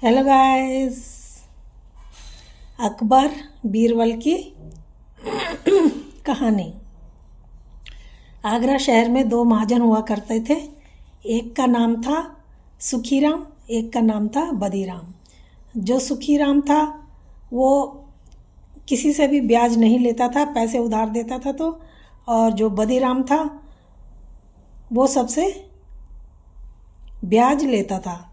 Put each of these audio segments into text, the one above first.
Hello guys. Akbar Birbal की कहानी। आगरा शहर में दो महाजन हुआ करते थे। एक का नाम था सुखीराम, एक का नाम था बदीराम। जो सुखीराम था वो किसी से भी ब्याज नहीं लेता था, पैसे उधार देता था। तो और जो बदीराम था वो सबसे ब्याज लेता था।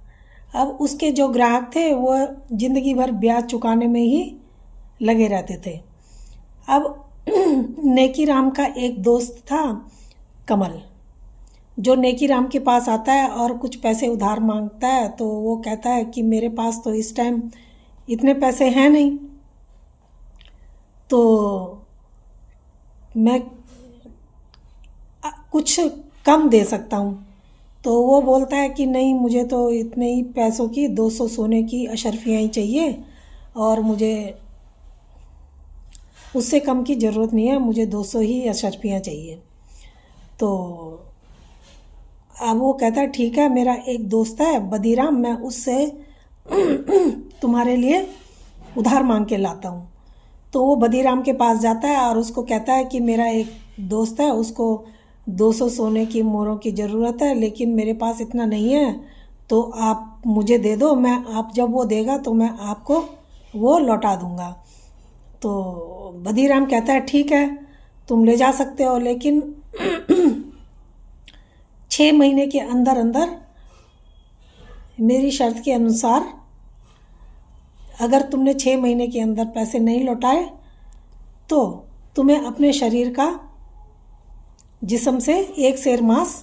अब उसके जो ग्राहक थे वो ज़िंदगी भर ब्याज चुकाने में ही लगे रहते थे। अब नेकी राम का एक दोस्त था कमल, जो नेकी राम के पास आता है और कुछ पैसे उधार मांगता है। तो वो कहता है कि मेरे पास तो इस टाइम इतने पैसे हैं नहीं, तो मैं कुछ कम दे सकता हूँ। तो वो बोलता है कि नहीं, मुझे तो इतने ही पैसों की 200 सोने की अशर्फियाँ ही चाहिए और मुझे उससे कम की ज़रूरत नहीं है, मुझे 200 ही अशर्फियाँ चाहिए। तो अब वो कहता है ठीक है, मेरा एक दोस्त है बदीराम, मैं उससे तुम्हारे लिए उधार मांग के लाता हूँ। तो वो बदीराम के पास जाता है और उसको कहता है कि मेरा एक दोस्त है, उसको 200 सोने की मोहरों की ज़रूरत है, लेकिन मेरे पास इतना नहीं है, तो आप मुझे दे दो, मैं आप जब वो देगा तो मैं आपको वो लौटा दूँगा। तो बदीराम कहता है ठीक है, तुम ले जा सकते हो, लेकिन 6 महीने के अंदर अंदर मेरी शर्त के अनुसार अगर तुमने 6 महीने के अंदर पैसे नहीं लौटाए तो तुम्हें अपने शरीर का जिस्म से 1 सेर मांस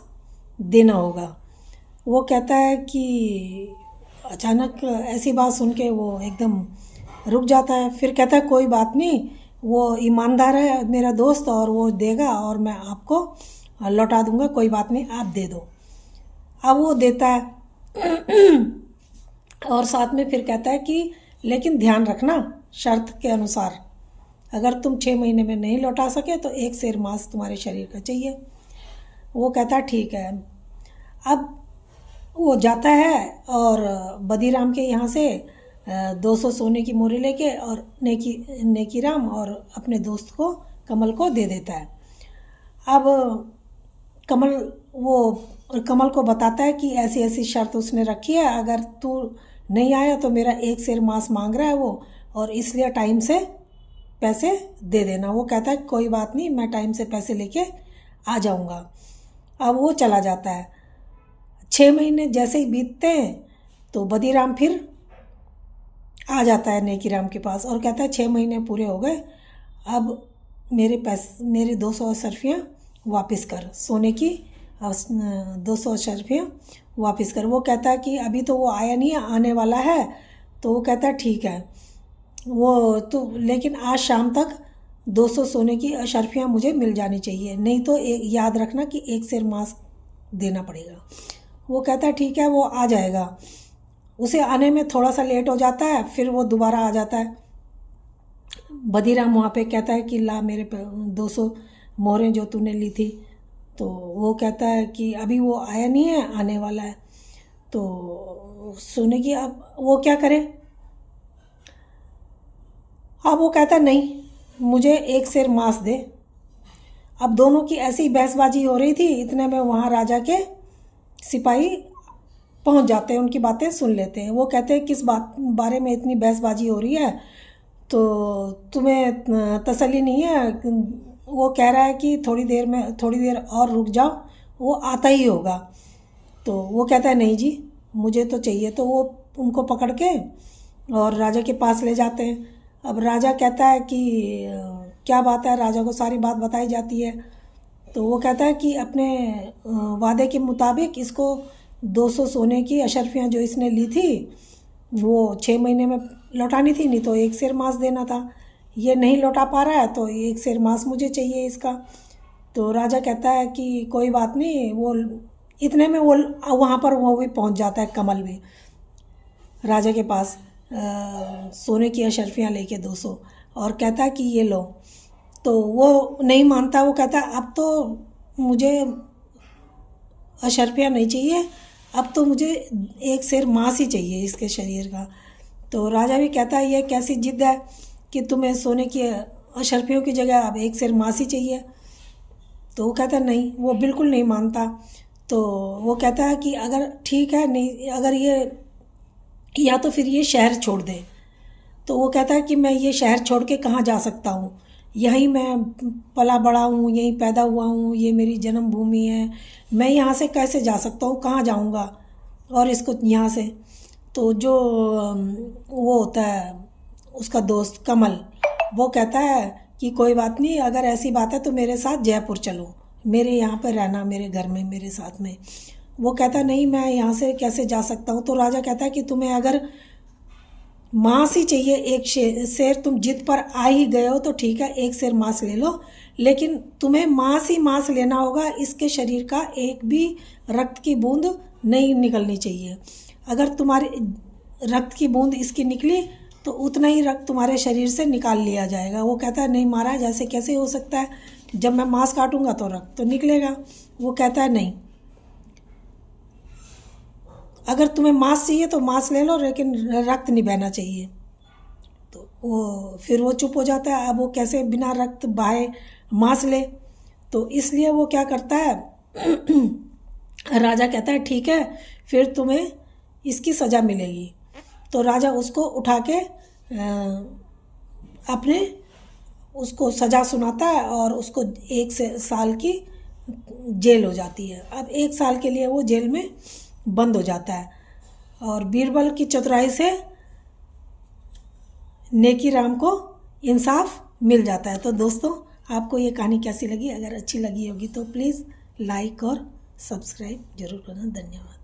देना होगा। वो कहता है कि अचानक ऐसी बात सुन के वो एकदम रुक जाता है। फिर कहता है कोई बात नहीं, वो ईमानदार है मेरा दोस्त और वो देगा और मैं आपको लौटा दूंगा, कोई बात नहीं, आप दे दो। अब वो देता है और साथ में फिर कहता है कि लेकिन ध्यान रखना, शर्त के अनुसार अगर तुम 6 महीने में नहीं लौटा सके तो 1 सेर मांस तुम्हारे शरीर का चाहिए। वो कहता है ठीक है। अब वो जाता है और बदीराम के यहाँ से 200 सोने की मोहरें लेके और नेकी राम और अपने दोस्त को कमल को दे देता है। अब कमल वो कमल को बताता है कि ऐसी ऐसी शर्त उसने रखी है, अगर तू नहीं आया तो मेरा 1 सेर मांस मांग रहा है वो, और इसलिए टाइम से पैसे दे देना। वो कहता है कोई बात नहीं, मैं टाइम से पैसे लेके आ जाऊंगा। अब वो चला जाता है। 6 महीने जैसे ही बीतते हैं तो बदीराम फिर आ जाता है नेकी राम के पास और कहता है 6 महीने पूरे हो गए, अब मेरे 200 अशर्फियाँ वापस कर, सोने की 200 अशर्फियाँ वापस कर। वो कहता है कि अभी तो वो आया नहीं है, आने वाला है। तो वो कहता है ठीक है, वो तो लेकिन आज शाम तक 200 सोने की अशर्फियाँ मुझे मिल जानी चाहिए, नहीं तो याद रखना कि 1 सेर मांस देना पड़ेगा। वो कहता है ठीक है, वो आ जाएगा। उसे आने में थोड़ा सा लेट हो जाता है, फिर वो दोबारा आ जाता है। बदीराम वहाँ पे कहता है कि ला मेरे 200 मोहरें जो तूने ली थी। तो वो कहता है कि अभी वो आया नहीं है, आने वाला है। तो सोने की अब वो क्या करे। अब वो कहता है नहीं, मुझे 1 सेर मांस दे। अब दोनों की ऐसी बहसबाजी हो रही थी, इतने में वहाँ राजा के सिपाही पहुँच जाते हैं, उनकी बातें सुन लेते हैं। वो कहते हैं किस बारे में इतनी बहसबाजी हो रही है, तो तुम्हें तसल्ली नहीं है। वो कह रहा है कि थोड़ी देर और रुक जाओ, वो आता ही होगा। तो वो कहता है नहीं जी, मुझे तो चाहिए। तो वो उनको पकड़ के और राजा के पास ले जाते हैं। अब राजा कहता है कि क्या बात है, राजा को सारी बात बताई जाती है। तो वो कहता है कि अपने वादे के मुताबिक इसको 200 सोने की अशर्फियाँ जो इसने ली थी वो 6 महीने में लौटानी थी, नहीं तो 1 सेर मांस देना था। ये नहीं लौटा पा रहा है तो 1 सेर मांस मुझे चाहिए इसका। तो राजा कहता है कि कोई बात नहीं। वो इतने में वो वहाँ पर वो भी पहुँच जाता है, कमल भी राजा के पास सोने की अशर्फियाँ लेके 200, और कहता है कि ये लो। तो वो नहीं मानता। वो कहता है अब तो मुझे अशर्फियाँ नहीं चाहिए, अब तो मुझे एक सेर मांस ही चाहिए इसके शरीर का। तो राजा भी कहता है ये कैसी जिद है कि तुम्हें सोने की अशर्फियों की जगह अब एक सेर मांस ही चाहिए। तो वो कहता है नहीं, वो बिल्कुल नहीं मानता। तो वो कहता है कि अगर ठीक है, नहीं अगर ये या तो फिर ये शहर छोड़ दे। तो वो कहता है कि मैं ये शहर छोड़ के कहाँ जा सकता हूँ, यहीं मैं पला बड़ा हूँ, यहीं पैदा हुआ हूँ, ये मेरी जन्मभूमि है, मैं यहाँ से कैसे जा सकता हूँ, कहाँ जाऊँगा और इसको यहाँ से। तो जो वो होता है उसका दोस्त कमल, वो कहता है कि कोई बात नहीं, अगर ऐसी बात है तो मेरे साथ जयपुर चलो, मेरे यहाँ पर रहना, मेरे घर में मेरे साथ में। वो कहता नहीं, मैं यहाँ से कैसे जा सकता हूँ। तो राजा कहता है कि तुम्हें अगर मांस ही चाहिए एक शेर, तुम जिद पर आ ही गए हो तो ठीक है, एक शेर मांस ले लो, लेकिन तुम्हें मांस ही मांस लेना होगा, इसके शरीर का एक भी रक्त की बूंद नहीं निकलनी चाहिए। अगर तुम्हारी रक्त की बूंद इसकी निकली तो उतना ही रक्त तुम्हारे शरीर से निकाल लिया जाएगा। वो कहता है नहीं महाराज, ऐसे कैसे हो सकता है, जब मैं मांस काटूंगा तो रक्त तो निकलेगा। वो कहता है नहीं, अगर तुम्हें मांस चाहिए तो मांस ले लो, लेकिन रक्त नहीं बहना चाहिए। तो वो फिर वो चुप हो जाता है। अब वो कैसे बिना रक्त बहाए मांस ले। तो इसलिए वो क्या करता है राजा कहता है ठीक है, फिर तुम्हें इसकी सज़ा मिलेगी। तो राजा उसको उठा के अपने उसको सज़ा सुनाता है और उसको 1 साल की जेल हो जाती है। अब 1 साल के लिए वो जेल में बंद हो जाता है और बीरबल की चतुराई से नेकी राम को इंसाफ मिल जाता है। तो दोस्तों, आपको ये कहानी कैसी लगी? अगर अच्छी लगी होगी तो प्लीज़ लाइक और सब्सक्राइब जरूर करना। धन्यवाद।